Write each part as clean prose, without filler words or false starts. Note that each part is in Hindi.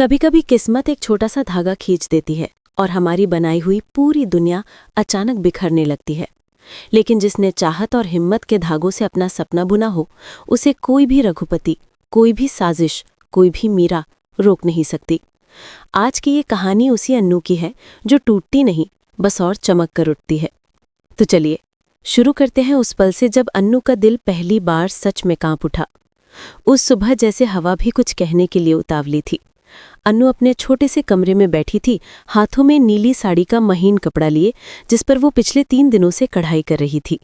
कभी कभी किस्मत एक छोटा सा धागा खींच देती है और हमारी बनाई हुई पूरी दुनिया अचानक बिखरने लगती है। लेकिन जिसने चाहत और हिम्मत के धागों से अपना सपना बुना हो, उसे कोई भी रघुपति, कोई भी साजिश, कोई भी मीरा रोक नहीं सकती। आज की ये कहानी उसी अन्नू की है जो टूटती नहीं, बस और चमक कर उठती है। तो चलिए शुरू करते हैं उस पल से जब अन्नू का दिल पहली बार सच में कांप उठा। उस सुबह जैसे हवा भी कुछ कहने के लिए उतावली थी। अन्नू अपने छोटे से कमरे में बैठी थी, हाथों में नीली साड़ी का महीन कपड़ा लिए, जिस पर वो पिछले 3 दिनों से कढ़ाई कर रही थी।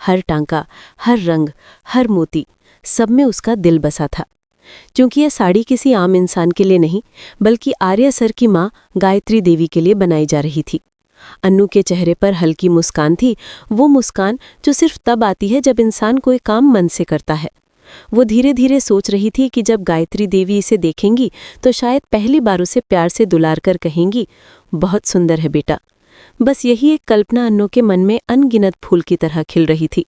हर टांका, हर रंग, हर मोती, सब में उसका दिल बसा था। क्योंकि यह साड़ी किसी आम इंसान के लिए नहीं, बल्कि आर्य सर की माँ गायत्री देवी के लिए बनाई जा रही थी। अन्नू के चेहरे पर हल्की मुस्कान थी, वो मुस्कान जो सिर्फ तब आती है जब इंसान कोई काम मन से करता है। वो धीरे धीरे सोच रही थी कि जब गायत्री देवी इसे देखेंगी तो शायद पहली बार उसे प्यार से दुलार कर कहेंगी, बहुत सुंदर है बेटा। बस यही एक कल्पना अन्नू के मन में अनगिनत फूल की तरह खिल रही थी।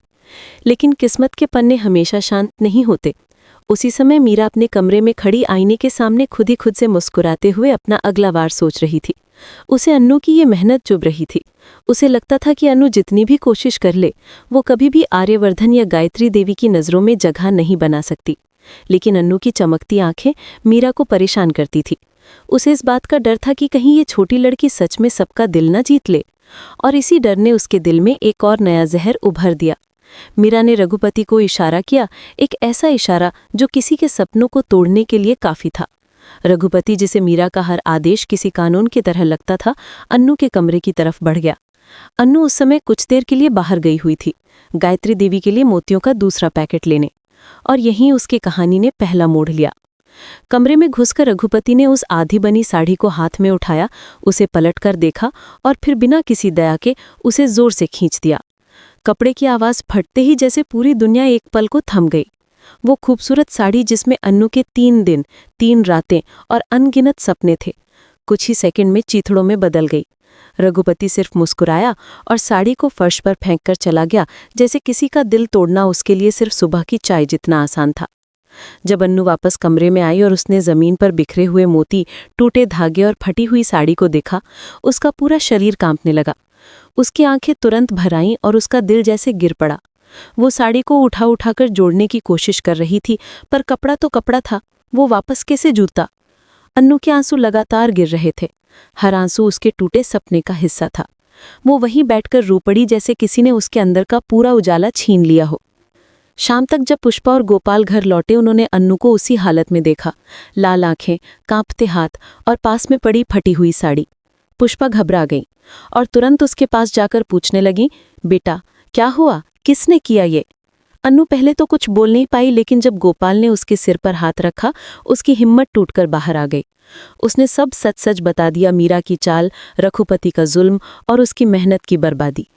लेकिन किस्मत के पन्ने हमेशा शांत नहीं होते। उसी समय मीरा अपने कमरे में खड़ी आईने के सामने खुद ही खुद से मुस्कुराते हुए अपना अगला वार सोच रही थी। उसे अन्नू की ये मेहनत चुभ रही थी। उसे लगता था कि अन्नू जितनी भी कोशिश कर ले, वो कभी भी आर्यवर्धन या गायत्री देवी की नज़रों में जगह नहीं बना सकती। लेकिन अन्नू की चमकती आंखें मीरा को परेशान करती थी। उसे इस बात का डर था कि कहीं ये छोटी लड़की सच में सबका दिल न जीत ले। और इसी डर ने उसके दिल में एक और नया जहर उभर दिया। मीरा ने रघुपति को इशारा किया, एक ऐसा इशारा जो किसी के सपनों को तोड़ने के लिए काफ़ी था। रघुपति, जिसे मीरा का हर आदेश किसी कानून की तरह लगता था, अन्नू के कमरे की तरफ बढ़ गया। अन्नू उस समय कुछ देर के लिए बाहर गई हुई थी, गायत्री देवी के लिए मोतियों का दूसरा पैकेट लेने। और यहीं उसकी कहानी ने पहला मोड़ लिया। कमरे में घुसकर रघुपति ने उस आधी बनी साड़ी को हाथ में उठाया, उसे पलटकर देखा और फिर बिना किसी दया के उसे जोर से खींच दिया। कपड़े की आवाज़ फटते ही जैसे पूरी दुनिया एक पल को थम गई। वो खूबसूरत साड़ी जिसमें अन्नू के 3 दिन, 3 रातें और अनगिनत सपने थे, कुछ ही सेकंड में चीथड़ों में बदल गई। रघुपति सिर्फ मुस्कुराया और साड़ी को फर्श पर फेंककर चला गया, जैसे किसी का दिल तोड़ना उसके लिए सिर्फ सुबह की चाय जितना आसान था। जब अन्नू वापस कमरे में आई और उसने ज़मीन पर बिखरे हुए मोती, टूटे धागे और फटी हुई साड़ी को देखा, उसका पूरा शरीर कांपने लगा। उसकी आंखें तुरंत भर आईं और उसका दिल जैसे गिर पड़ा। वो साड़ी को उठा उठाकर जोड़ने की कोशिश कर रही थी, पर कपड़ा तो कपड़ा था, वो वापस कैसे जुड़ता? अन्नू के आंसू लगातार गिर रहे थे। हर आंसू उसके टूटे सपने का हिस्सा था। वो वहीं बैठकर रो पड़ी जैसे किसी ने उसके अंदर का पूरा उजाला छीन लिया हो। शाम तक जब पुष्पा और गोपाल घर लौटे, उन्होंने अन्नू को उसी हालत में देखा, लाल आंखें, कांपते हाथ और पास में पड़ी फटी हुई साड़ी। पुष्पा घबरा गई और तुरंत उसके पास जाकर पूछने लगी, बेटा क्या हुआ, किसने किया ये? अन्नू पहले तो कुछ बोल नहीं पाई, लेकिन जब गोपाल ने उसके सिर पर हाथ रखा, उसकी हिम्मत टूटकर बाहर आ गई। उसने सब सच सच बता दिया, मीरा की चाल, रघुपति का जुल्म और उसकी मेहनत की बर्बादी।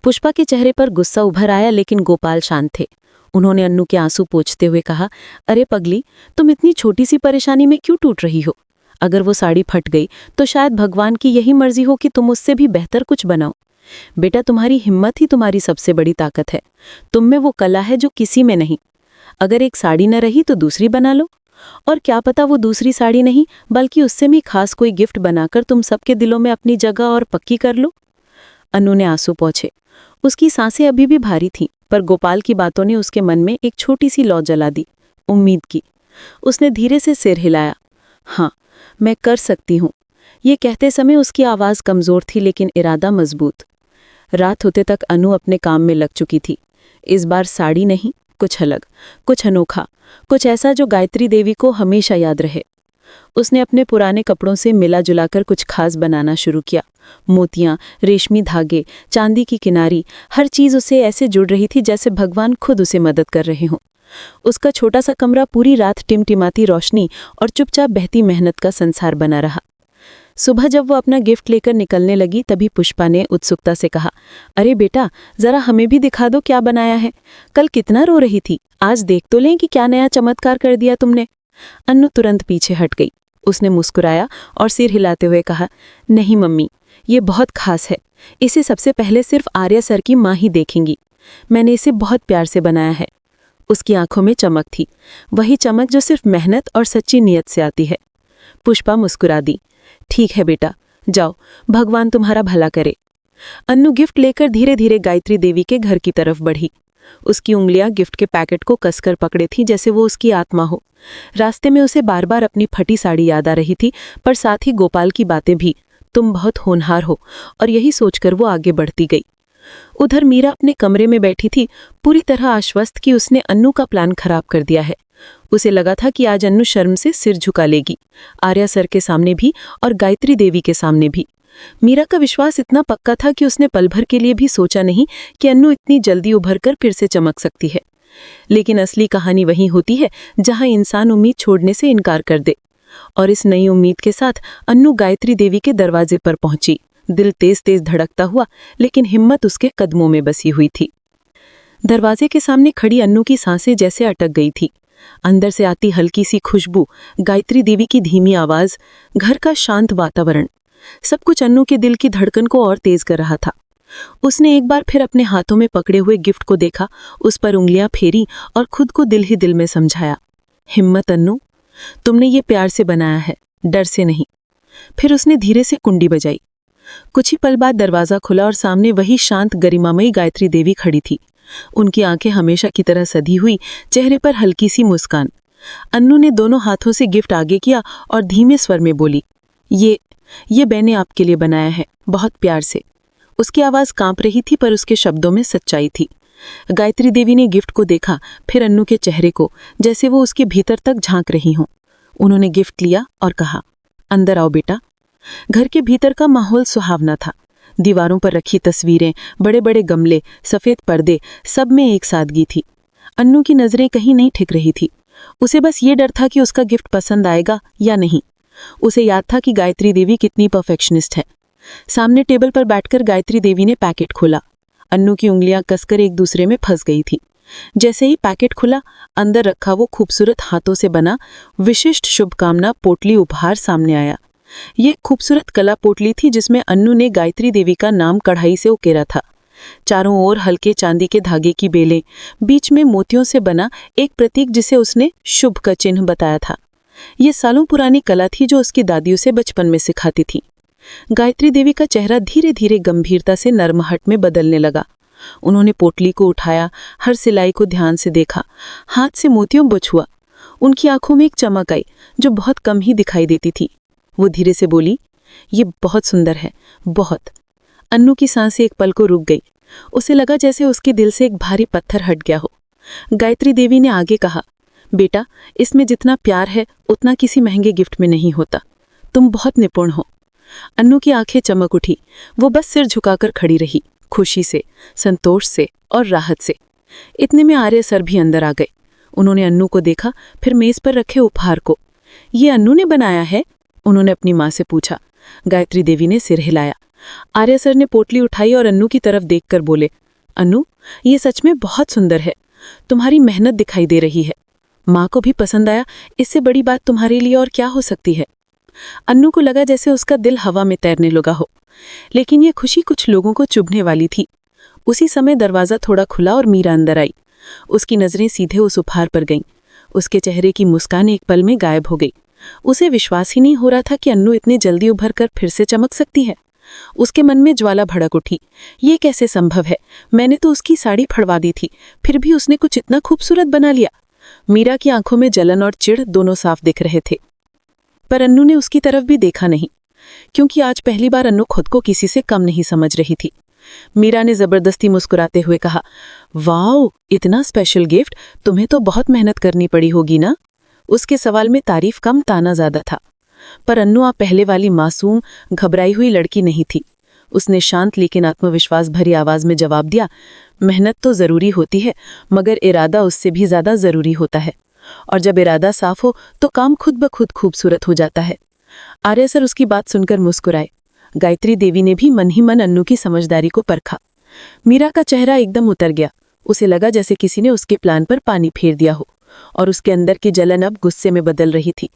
पुष्पा के चेहरे पर गुस्सा उभर आया, लेकिन गोपाल शांत थे। उन्होंने अन्नू के आंसू पोंछते हुए कहा, अरे पगली, तुम इतनी छोटी सी परेशानी में क्यों टूट रही हो? अगर वो साड़ी फट गई तो शायद भगवान की यही मर्जी हो कि तुम उससे भी बेहतर कुछ बनाओ। बेटा, तुम्हारी हिम्मत ही तुम्हारी सबसे बड़ी ताकत है। तुम में वो कला है जो किसी में नहीं। अगर एक साड़ी न रही तो दूसरी बना लो, और क्या पता वो दूसरी साड़ी नहीं बल्कि उससे भी खास कोई गिफ्ट बनाकर तुम सबके दिलों में अपनी जगह और पक्की कर लो। अन्नू ने आंसू पोंछे। उसकी सांसें अभी भी भारी थीं, पर गोपाल की बातों ने उसके मन में एक छोटी सी लौ जला दी, उम्मीद की। उसने धीरे से सिर हिलाया। हाँ, मैं कर सकती हूँ। ये कहते समय उसकी आवाज़ कमज़ोर थी, लेकिन इरादा मजबूत। रात होते तक अनु अपने काम में लग चुकी थी। इस बार साड़ी नहीं, कुछ अलग, कुछ अनोखा, कुछ ऐसा जो गायत्री देवी को हमेशा याद रहे। उसने अपने पुराने कपड़ों से मिला जुलाकर कुछ खास बनाना शुरू किया। मोतियाँ, रेशमी धागे, चांदी की किनारी, हर चीज़ उसे ऐसे जुड़ रही थी जैसे भगवान खुद उसे मदद कर रहे हों। उसका छोटा सा कमरा पूरी रात टिमटिमाती रोशनी और चुपचाप बहती मेहनत का संसार बना रहा। सुबह जब वो अपना गिफ्ट लेकर निकलने लगी, तभी पुष्पा ने उत्सुकता से कहा, अरे बेटा, जरा हमें भी दिखा दो क्या बनाया है। कल कितना रो रही थी, आज देख तो लें कि क्या नया चमत्कार कर दिया तुमने। अन्नू तुरंत पीछे हट गई। उसने मुस्कुराया और सिर हिलाते हुए कहा, नहीं मम्मी, ये बहुत खास है। इसे सबसे पहले सिर्फ आर्या सर की माँ ही देखेंगी। मैंने इसे बहुत प्यार से बनाया है। उसकी आंखों में चमक थी, वही चमक जो सिर्फ मेहनत और सच्ची नीयत से आती है। पुष्पा मुस्कुरा दी। ठीक है बेटा, जाओ, भगवान तुम्हारा भला करे। अन्नू गिफ्ट लेकर धीरे धीरे गायत्री देवी के घर की तरफ बढ़ी। उसकी उंगलियां गिफ्ट के पैकेट को कसकर पकड़े थी जैसे वो उसकी आत्मा हो। रास्ते में उसे बार बार अपनी फटी साड़ी याद आ रही थी, पर साथ ही गोपाल की बातें भी, तुम बहुत होनहार हो, और यही सोचकर वो आगे बढ़ती गई। उधर मीरा अपने कमरे में बैठी थी, पूरी तरह आश्वस्त कि उसने अन्नू का प्लान खराब कर दिया है। उसे लगा था कि आज अन्नू शर्म से सिर झुका लेगी, आर्या सर के सामने भी और गायत्री देवी के सामने भी। मीरा का विश्वास इतना पक्का था कि उसने पल भर के लिए भी सोचा नहीं कि अन्नू इतनी जल्दी उभर कर फिर से चमक सकती है। लेकिन असली कहानी वहीं होती है जहां इंसान उम्मीद छोड़ने से इनकार कर दे। और इस नई उम्मीद के साथ अन्नू गायत्री देवी के दरवाजे पर पहुंची, दिल तेज तेज धड़कता हुआ, लेकिन हिम्मत उसके कदमों में बसी हुई थी। दरवाजे के सामने खड़ी अन्नू की सांसें जैसे अटक गई थी। अंदर से आती हल्की सी खुशबू, गायत्री देवी की धीमी आवाज, घर का शांत वातावरण, सब कुछ अन्नू के दिल की धड़कन को और तेज कर रहा था। उसने एक बार फिर अपने हाथों में पकड़े हुए गिफ्ट को देखा, उस पर उंगलियां फेरी और खुद को दिल ही दिल में समझाया, हिम्मत अन्नू, तुमने ये प्यार से बनाया है, डर से नहीं। फिर उसने धीरे से कुंडी बजाई। कुछ ही पल बाद दरवाजा खुला और सामने वही शांत गरिमामयी गायत्री देवी खड़ी थी। उनकी आंखें हमेशा की तरह सधी हुई, चेहरे पर हल्की सी मुस्कान। अन्नू ने दोनों हाथों से गिफ्ट आगे किया और धीमे स्वर में बोली, ये मैंने आपके लिए बनाया है, बहुत प्यार से। उसकी आवाज कांप रही थी, पर उसके शब्दों में सच्चाई थी। गायत्री देवी ने गिफ्ट को देखा, फिर अन्नू के चेहरे को, जैसे वो उसके भीतर तक झांक रही हों। उन्होंने गिफ्ट लिया और कहा, अंदर आओ बेटा। घर के भीतर का माहौल सुहावना था। दीवारों पर रखी तस्वीरें, बड़े बड़े गमले, सफेद पर्दे, सब में एक सादगी थी। अन्नू की नजरें कहीं नहीं ठिक रही थी। उसे बस ये डर था कि उसका गिफ्ट पसंद आएगा या नहीं। उसे याद था कि गायत्री देवी कितनी परफेक्शनिस्ट है। सामने टेबल पर बैठकर गायत्री देवी ने पैकेट खोला। अन्नू की उंगलियां कसकर एक दूसरे में फंस गई थी। जैसे ही पैकेट खुला, अंदर रखा वो खूबसूरत हाथों से बना विशिष्ट शुभकामना पोटली उपहार सामने आया। ये खूबसूरत कला पोटली थी जिसमें अन्नू ने गायत्री देवी का नाम कढ़ाई से उकेरा था। चारों ओर हल्के चांदी के धागे की बेलें, बीच में मोतियों से बना एक प्रतीक जिसे उसने शुभ का चिन्ह बताया था। ये सालों पुरानी कला थी जो उसकी दादी उसे बचपन में सिखाती थी। गायत्री देवी का चेहरा धीरे धीरे गंभीरता से नर्महट में बदलने लगा। उन्होंने पोटली को उठाया, हर सिलाई को ध्यान से देखा, हाथ से मोतियों को छुआ। उनकी आंखों में एक चमक आई जो बहुत कम ही दिखाई देती थी। वो धीरे से बोली, ये बहुत सुंदर है, बहुत। अन्नू की सांसें एक पल को रुक गई। उसे लगा जैसे उसके दिल से एक भारी पत्थर हट गया हो। गायत्री देवी ने आगे कहा, बेटा, इसमें जितना प्यार है उतना किसी महंगे गिफ्ट में नहीं होता। तुम बहुत निपुण हो। अन्नू की आंखें चमक उठी। वो बस सिर झुकाकर खड़ी रही, खुशी से, संतोष से और राहत से। इतने में आर्य सर भी अंदर आ गए। उन्होंने अन्नू को देखा, फिर मेज पर रखे उपहार को। ये अन्नू ने बनाया है? उन्होंने अपनी माँ से पूछा। गायत्री देवी ने सिर हिलाया। आर्य सर ने पोटली उठाई और अन्नू की तरफ देखकर बोले, अन्नू, ये सच में बहुत सुंदर है। तुम्हारी मेहनत दिखाई दे रही है। माँ को भी पसंद आया, इससे बड़ी बात तुम्हारे लिए और क्या हो सकती है। अन्नू को लगा जैसे उसका दिल हवा में तैरने लगा हो, लेकिन ये खुशी कुछ लोगों को चुभने वाली थी। उसी समय दरवाजा थोड़ा खुला और मीरा अंदर आई। उसकी नजरें सीधे उस उपहार पर गईं। उसके चेहरे की मुस्कान एक पल में गायब हो गई। उसे विश्वास ही नहीं हो रहा था कि अन्नू इतने जल्दी उभर कर फिर से चमक सकती है। उसके मन में ज्वाला भड़क उठी। ये कैसे संभव है? मैंने तो उसकी साड़ी फड़वा दी थी, फिर भी उसने कुछ इतना खूबसूरत बना लिया। मीरा की आंखों में जलन और चिढ़ दोनों साफ दिख रहे थे, पर अन्नू ने उसकी तरफ भी देखा नहीं, क्योंकि आज पहली बार अन्नू खुद को किसी से कम नहीं समझ रही थी। मीरा ने जबरदस्ती मुस्कुराते हुए कहा, वाओ, इतना स्पेशल गिफ्ट, तुम्हें तो बहुत मेहनत करनी पड़ी होगी ना। उसके सवाल में तारीफ कम, ताना ज्यादा था। पर अन्नू आप पहले वाली मासूम, घबराई हुई लड़की नहीं थी। उसने शांत लेकिन आत्मविश्वास भरी आवाज में जवाब दिया, मेहनत तो जरूरी होती है, मगर इरादा उससे भी ज्यादा जरूरी होता है। और जब इरादा साफ हो तो काम खुद ब खुद खूबसूरत हो जाता है। आर्य सर उसकी बात सुनकर मुस्कुराए। गायत्री देवी ने भी मन ही मन अन्नू की समझदारी को परखा। मीरा का चेहरा एकदम उतर गया। उसे लगा जैसे किसी ने उसके प्लान पर पानी फेर दिया हो, और उसके अंदर की जलन अब गुस्से में बदल रही थी।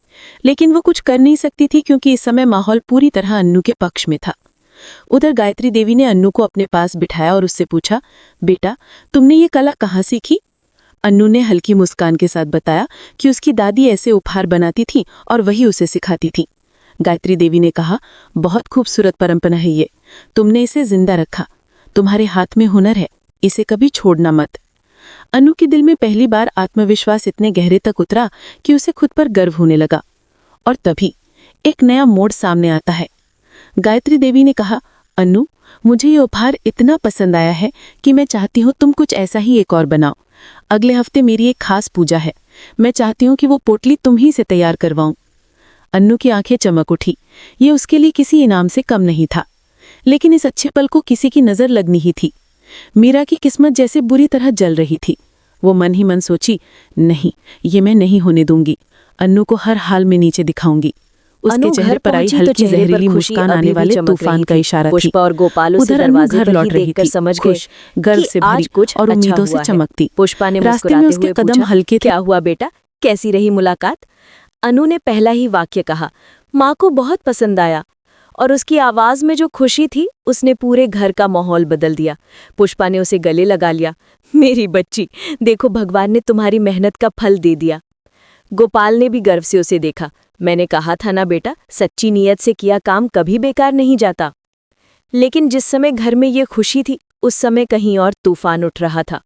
लेकिन वो कुछ कर नहीं सकती थी, क्योंकि इस समय माहौल पूरी तरह अन्नू के पक्ष में था। उधर गायत्री देवी ने अन्नू को अपने पास बिठाया और उससे पूछा, बेटा, तुमने ये कला कहाँ सीखी? अन्नू ने हल्की मुस्कान के साथ बताया कि उसकी दादी ऐसे उपहार बनाती थी और वही उसे सिखाती थी। गायत्री देवी ने कहा, बहुत खूबसूरत परंपरा है ये, तुमने इसे जिंदा रखा। तुम्हारे हाथ में हुनर है, इसे कभी छोड़ना मत। अनु के दिल में पहली बार आत्मविश्वास इतने गहरे तक उतरा कि उसे खुद पर गर्व होने लगा। और तभी एक नया मोड़ सामने आता है। गायत्री देवी ने कहा, अनु, मुझे ये उपहार इतना पसंद आया है कि मैं चाहती हूँ तुम कुछ ऐसा ही एक और बनाओ। अगले हफ्ते मेरी एक खास पूजा है, मैं चाहती हूँ कि वो पोटली तुम ही से तैयार करवाऊं। अन्नू की आंखें चमक उठी। ये उसके लिए किसी इनाम से कम नहीं था, लेकिन इस अच्छे पल को किसी की नजर लगनी ही थी। मीरा की किस्मत जैसे बुरी तरह जल रही थी। वो मन ही मन सोची, नहीं, ये मैं नहीं होने दूंगी। अन्नू को हर हाल में नीचे दिखाऊंगी। उसके चेहरे पर आई हल्की जहरीली मुस्कान आने वाले तूफान का इशारा थी। पुष्पा और गोपाल उसे उधर अन्नू दरवाजे घर पर लौट ही रही देखकर थी, समझ गए खुश, गर्व कि से आज भरी कुछ और अच्छा उम्मीदों से हुआ है। चमकती। पुष्पा ने रास्ते में मुस्कुराते उसके हुए कदम पूछा, हल्के थे। क्या हुआ बेटा, कैसी रही मुलाकात? अनु ने पहला ही वाक्य कहा। माँ को बहुत पसंद आया, और उसकी आवाज में जो खुशी थी उसने पूरे घर का माहौल बदल दिया। पुष्पा ने उसे गले लगा लिया। मेरी बच्ची, देखो भगवान ने तुम्हारी मेहनत का फल दे दिया। गोपाल ने भी गर्व से उसे देखा। मैंने कहा था ना बेटा, सच्ची नीयत से किया काम कभी बेकार नहीं जाता। लेकिन जिस समय घर में ये खुशी थी, उस समय कहीं और तूफान उठ रहा था।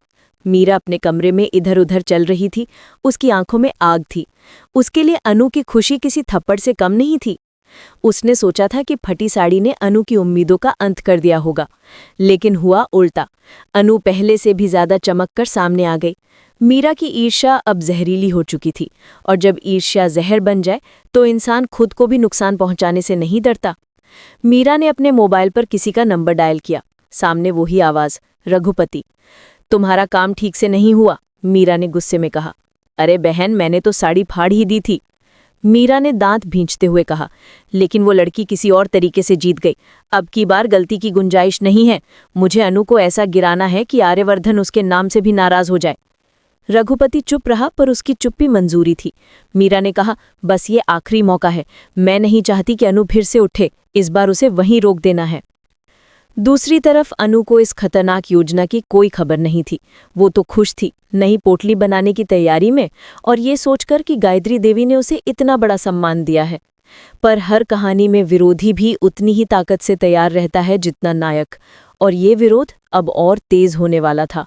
मीरा अपने कमरे में इधर उधर चल रही थी। उसकी आंखों में आग थी। उसके लिए अनु की खुशी किसी थप्पड़ से कम नहीं थी। उसने सोचा था कि फटी साड़ी ने अनु की उम्मीदों का अंत कर दिया होगा, लेकिन हुआ उल्टा। अनु पहले से भी ज्यादा चमककर सामने आ गई। मीरा की ईर्ष्या अब जहरीली हो चुकी थी, और जब ईर्ष्या जहर बन जाए तो इंसान खुद को भी नुकसान पहुंचाने से नहीं डरता। मीरा ने अपने मोबाइल पर किसी का नंबर डायल किया। सामने वही आवाज, रघुपति। तुम्हारा काम ठीक से नहीं हुआ, मीरा ने गुस्से में कहा। अरे बहन, मैंने तो साड़ी फाड़ ही दी थी, मीरा ने दांत भींचते हुए कहा। लेकिन वो लड़की किसी और तरीके से जीत गई। अब की बार गलती की गुंजाइश नहीं है। मुझे अनु को ऐसा गिराना है कि आर्यवर्धन उसके नाम से भी नाराज हो जाए। रघुपति चुप रहा, पर उसकी चुप्पी मंजूरी थी। मीरा ने कहा, बस ये आखिरी मौका है। मैं नहीं चाहती कि अनु फिर से उठे। इस बार उसे वहीं रोक देना है। दूसरी तरफ अनु को इस खतरनाक योजना की कोई खबर नहीं थी। वो तो खुश थी नई पोटली बनाने की तैयारी में, और ये सोचकर कि गायत्री देवी ने उसे इतना बड़ा सम्मान दिया है। पर हर कहानी में विरोधी भी उतनी ही ताकत से तैयार रहता है जितना नायक, और ये विरोध अब और तेज होने वाला था।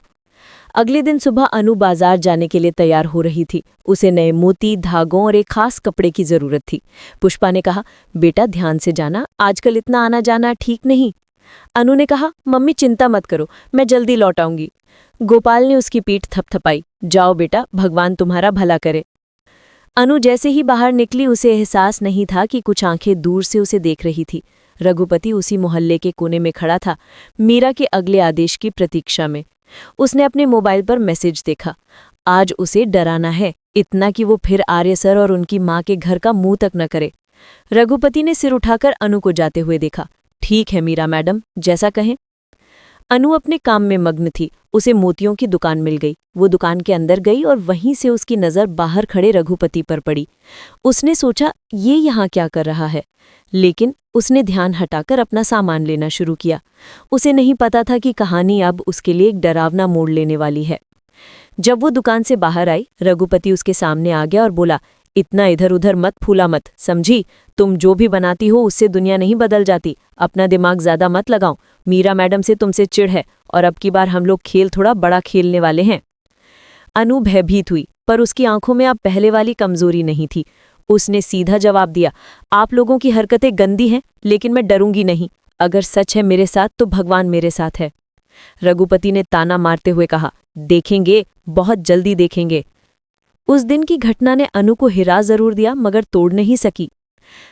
अगले दिन सुबह अनु बाजार जाने के लिए तैयार हो रही थी। उसे नए मोती, धागों और एक खास कपड़े की जरूरत थी। पुष्पा ने कहा, बेटा ध्यान से जाना, आजकल इतना आना जाना ठीक नहीं। अनु ने कहा, मम्मी चिंता मत करो, मैं जल्दी लौट आऊंगी। गोपाल ने उसकी पीठ थपथपाई। जाओ बेटा, भगवान तुम्हारा भला करे। अनु जैसे ही बाहर निकली, उसे एहसास नहीं था कि कुछ आंखें दूर से उसे देख रही थी। रघुपति उसी मोहल्ले के कोने में खड़ा था, मीरा के अगले आदेश की प्रतीक्षा में। उसने अपने मोबाइल पर मैसेज देखा। आज उसे डराना है, इतना कि वो फिर आर्य सर और उनकी माँ के घर का मुंह तक न करे। रघुपति ने सिर उठाकर अनु को जाते हुए देखा। ठीक है मीरा मैडम, जैसा कहें। अनु अपने काम में मग्न थी। उसे मोतियों की दुकान मिल गई। वो दुकान के अंदर गई और वहीं से उसकी नज़र बाहर खड़े रघुपति पर पड़ी। उसने सोचा, ये यहाँ क्या कर रहा है, लेकिन उसने ध्यान हटाकर अपना सामान लेना शुरू किया। उसे नहीं पता था कि कहानी अब उसके लिए एक डरावना मोड़ लेने वाली है। जब वो दुकान से बाहर आई, रघुपति उसके सामने आ गया और बोला, इतना इधर उधर मत फूला मत, समझी? तुम जो भी बनाती हो उससे दुनिया नहीं बदल जाती। अपना दिमाग ज्यादा मत लगाओ। मीरा मैडम से तुमसे चिढ़ है, और अब की बार हम लोग खेल थोड़ा बड़ा खेलने वाले हैं। अनु भयभीत हुई, पर उसकी आंखों में अब पहले वाली कमजोरी नहीं थी। उसने सीधा जवाब दिया, आप लोगों की हरकतें गंदी हैं, लेकिन मैं डरूंगी नहीं। अगर सच है मेरे साथ तो भगवान मेरे साथ है। रघुपति ने ताना मारते हुए कहा, देखेंगे, बहुत जल्दी देखेंगे। उस दिन की घटना ने अनु को हिरा जरूर दिया, मगर तोड़ नहीं सकी।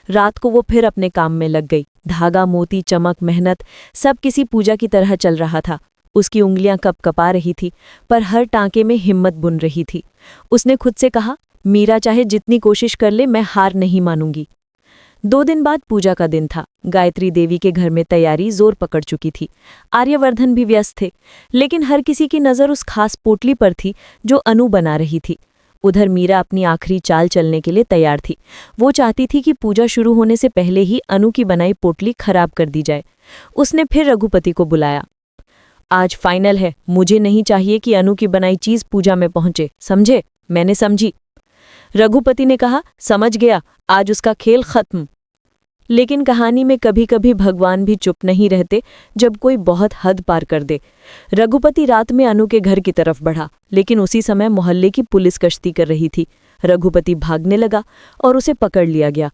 रात को वो फिर अपने काम में लग गई। धागा, मोती, चमक, मेहनत सब किसी पूजा की तरह चल रहा था। उसकी उंगलियां कपकपा रही थी, पर हर टांके में हिम्मत बुन रही थी। उसने खुद से कहा, मीरा चाहे जितनी कोशिश कर ले, मैं हार नहीं मानूंगी। 2 दिन बाद पूजा का दिन था। गायत्री देवी के घर में तैयारी जोर पकड़ चुकी थी। आर्यवर्धन भी व्यस्त थे, लेकिन हर किसी की नज़र उस खास पोटली पर थी जो अनु बना रही थी। उधर मीरा अपनी आखिरी चाल चलने के लिए तैयार थी। वो चाहती थी कि पूजा शुरू होने से पहले ही अनु की बनाई पोटली खराब कर दी जाए। उसने फिर रघुपति को बुलाया। आज फाइनल है, मुझे नहीं चाहिए कि अनु की बनाई चीज पूजा में पहुंचे, समझे? मैंने समझी। रघुपति ने कहा, समझ गया, आज उसका खेल खत्म। लेकिन कहानी में कभी कभी भगवान भी चुप नहीं रहते जब कोई बहुत हद पार कर दे। रघुपति रात में अनु के घर की तरफ बढ़ा, लेकिन उसी समय मोहल्ले की पुलिस गश्ती कर रही थी। रघुपति भागने लगा और उसे पकड़ लिया गया।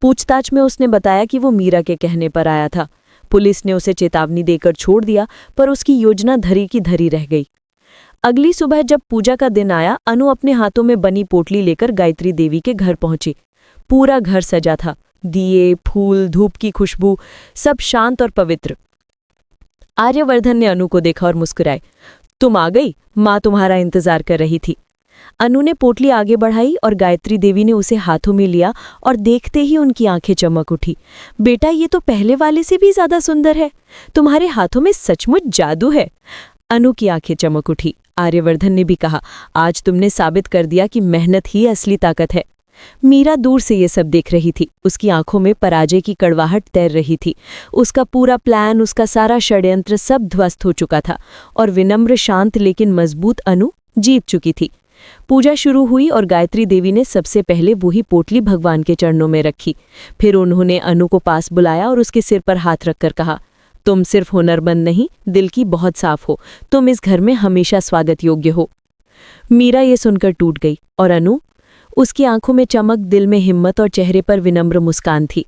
पूछताछ में उसने बताया कि वो मीरा के कहने पर आया था। पुलिस ने उसे चेतावनी देकर छोड़ दिया, पर उसकी योजना धरी की धरी रह गई। अगली सुबह जब पूजा का दिन आया, अनु अपने हाथों में बनी पोटली लेकर गायत्री देवी के घर पहुंची। पूरा घर सजा था, दिए, फूल, धूप की खुशबू, सब शांत और पवित्र। आर्यवर्धन ने अनु को देखा और मुस्कुराए। तुम आ गई, माँ तुम्हारा इंतजार कर रही थी। अनु ने पोटली आगे बढ़ाई और गायत्री देवी ने उसे हाथों में लिया और देखते ही उनकी आंखें चमक उठी। बेटा, ये तो पहले वाले से भी ज्यादा सुंदर है। तुम्हारे हाथों में सचमुच जादू है। अनु की आंखें चमक उठी। आर्यवर्धन ने भी कहा, आज तुमने साबित कर दिया कि मेहनत ही असली ताकत है। मीरा दूर से ये सब देख रही थी। उसकी आंखों में पराजय की कड़वाहट तैर रही थी। उसका पूरा प्लान, उसका सारा षड्यंत्र सब ध्वस्त हो चुका था और विनम्र, शांत लेकिन मजबूत अनु जीत चुकी थी। पूजा शुरू हुई और गायत्री देवी ने सबसे पहले वही पोटली भगवान के चरणों में रखी। फिर उन्होंने अनु को पास बुलाया और उसके सिर पर हाथ रखकर कहा, तुम सिर्फ हुनरमंद नहीं, दिल की बहुत साफ हो। तुम इस घर में हमेशा स्वागत योग्य हो। मीरा ये सुनकर टूट गई। और अनु? उसकी आंखों में चमक, दिल में हिम्मत और चेहरे पर विनम्र मुस्कान थी।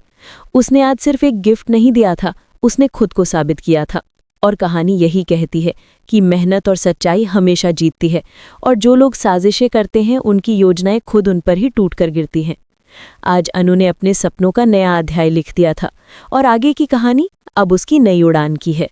उसने आज सिर्फ एक गिफ्ट नहीं दिया था, उसने खुद को साबित किया था। और कहानी यही कहती है कि मेहनत और सच्चाई हमेशा जीतती है, और जो लोग साजिशें करते हैं उनकी योजनाएं खुद उन पर ही टूट कर गिरती हैं। आज अनु ने अपने सपनों का नया अध्याय लिख दिया था और आगे की कहानी अब उसकी नई उड़ान की है।